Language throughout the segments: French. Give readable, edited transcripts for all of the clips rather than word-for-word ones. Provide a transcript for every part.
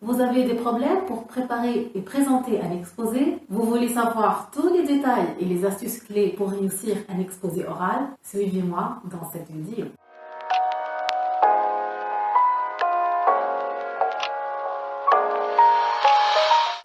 Vous avez des problèmes pour préparer et présenter un exposé? Vous voulez savoir tous les détails et les astuces clés pour réussir un exposé oral? Suivez-moi dans cette vidéo.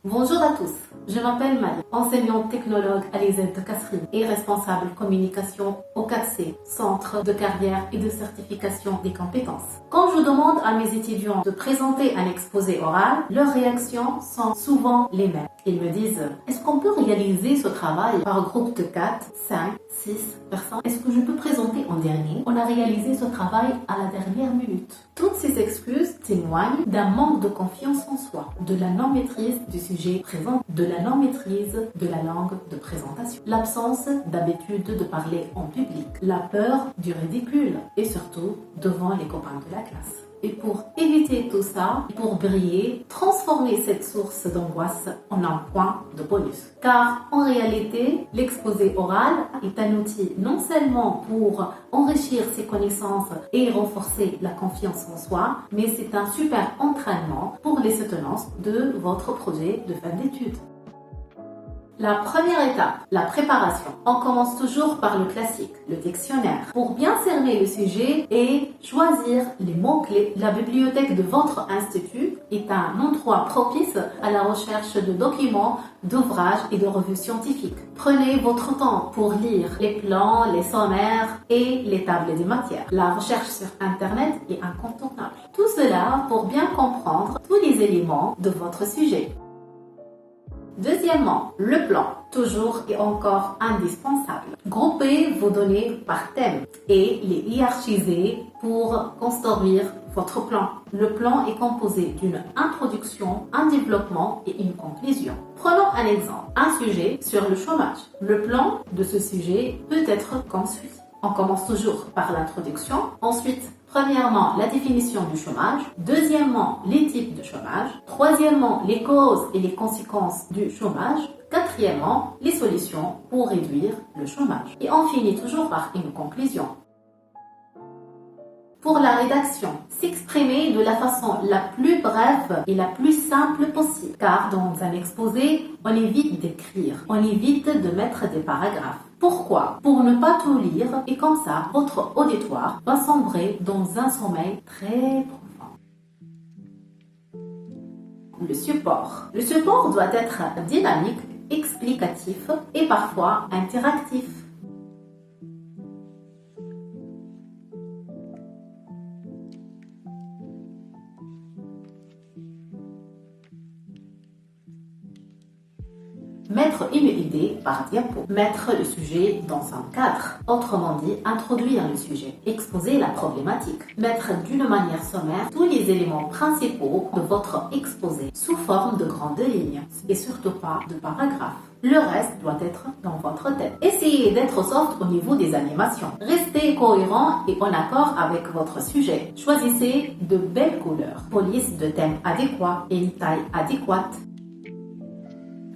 Bonjour à tous, je m'appelle Marie, enseignante technologue à l'ISET de Kasserine et responsable communication au CACSE, Centre de carrière et de certification des compétences. Quand je demande à mes étudiants de présenter un exposé oral, leurs réactions sont souvent les mêmes. Ils me disent, est-ce qu'on peut réaliser ce travail par groupe de 4, 5, 6 personnes? Est-ce que je peux présenter en dernier? On a réalisé ce travail à la dernière minute. Toutes ces excuses témoignent d'un manque de confiance en soi, de la non-maîtrise du sujet présent, de la non-maîtrise de la langue de présentation, l'absence d'habitude de parler en public, la peur du ridicule et surtout devant les copains de la classe. Et pour éviter tout ça, pour briller, transformez cette source d'angoisse en un point de bonus. Car en réalité, l'exposé oral est un outil non seulement pour enrichir ses connaissances et renforcer la confiance en soi, mais c'est un super entraînement pour les soutenances de votre projet de fin d'études. La première étape, la préparation. On commence toujours par le classique, le dictionnaire. Pour bien cerner le sujet et choisir les mots-clés, la bibliothèque de votre institut est un endroit propice à la recherche de documents, d'ouvrages et de revues scientifiques. Prenez votre temps pour lire les plans, les sommaires et les tables des matières. La recherche sur Internet est incontournable. Tout cela pour bien comprendre tous les éléments de votre sujet. Deuxièmement, le plan, toujours et encore indispensable. Groupez vos données par thème et les hiérarchisez pour construire votre plan. Le plan est composé d'une introduction, un développement et une conclusion. Prenons un exemple, un sujet sur le chômage. Le plan de ce sujet peut être comme suit. On commence toujours par l'introduction, ensuite premièrement, la définition du chômage. Deuxièmement, les types de chômage. Troisièmement, les causes et les conséquences du chômage. Quatrièmement, les solutions pour réduire le chômage. Et on finit toujours par une conclusion. Pour la rédaction, s'exprimer de la façon la plus brève et la plus simple possible. Car dans un exposé, on évite d'écrire, on évite de mettre des paragraphes. Pourquoi? Pour ne pas tout lire et comme ça, votre auditoire va sombrer dans un sommeil très profond. Le support. Le support doit être dynamique, explicatif et parfois interactif. Mettre une idée par diapo. Mettre le sujet dans un cadre. Autrement dit, introduire le sujet. Exposer la problématique. Mettre d'une manière sommaire tous les éléments principaux de votre exposé sous forme de grandes lignes et surtout pas de paragraphes. Le reste doit être dans votre tête. Essayez d'être soft au niveau des animations. Restez cohérent et en accord avec votre sujet. Choisissez de belles couleurs. Police de thème adéquat et une taille adéquate.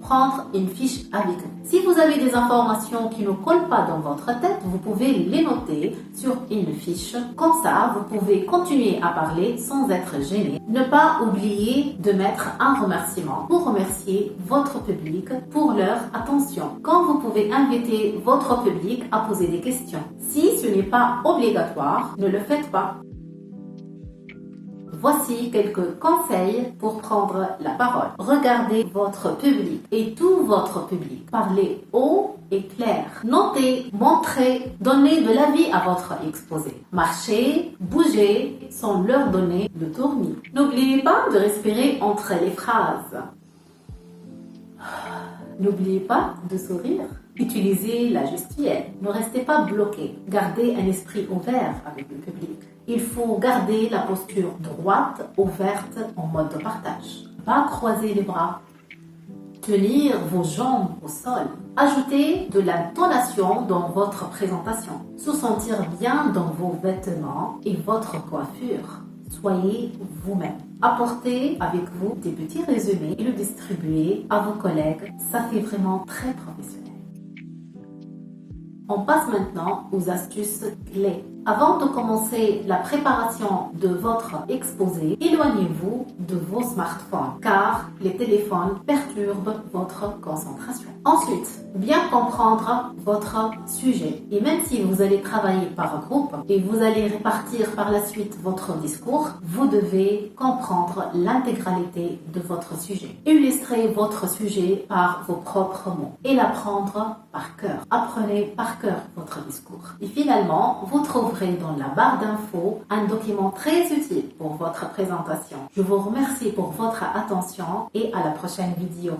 Prendre une fiche avec vous. Si vous avez des informations qui ne collent pas dans votre tête, vous pouvez les noter sur une fiche. Comme ça, vous pouvez continuer à parler sans être gêné. Ne pas oublier de mettre un remerciement pour remercier votre public pour leur attention. Quand vous pouvez inviter votre public à poser des questions. Si ce n'est pas obligatoire, ne le faites pas. Voici quelques conseils pour prendre la parole. Regardez votre public et tout votre public. Parlez haut et clair. Notez, montrez, donnez de la vie à votre exposé. Marchez, bougez sans leur donner de tournis. N'oubliez pas de respirer entre les phrases. N'oubliez pas de sourire. Utilisez la gestuelle. Ne restez pas bloqué. Gardez un esprit ouvert avec le public. Il faut garder la posture droite, ouverte, en mode de partage. Pas croiser les bras. Tenir vos jambes au sol. Ajoutez de l'intonation dans votre présentation. Se sentir bien dans vos vêtements et votre coiffure. Soyez vous-même. Apportez avec vous des petits résumés et le distribuez à vos collègues. Ça fait vraiment très professionnel. On passe maintenant aux astuces clés. Avant de commencer la préparation de votre exposé, éloignez-vous de vos smartphones car les téléphones perturbent votre concentration. Ensuite, bien comprendre votre sujet. Et même si vous allez travailler par groupe et vous allez répartir par la suite votre discours, vous devez comprendre l'intégralité de votre sujet. Illustrez votre sujet par vos propres mots et l'apprendre par cœur. Apprenez par cœur votre discours. Et finalement, vous trouverez dans la barre d'infos un document très utile pour votre présentation. Je vous remercie pour votre attention et à la prochaine vidéo.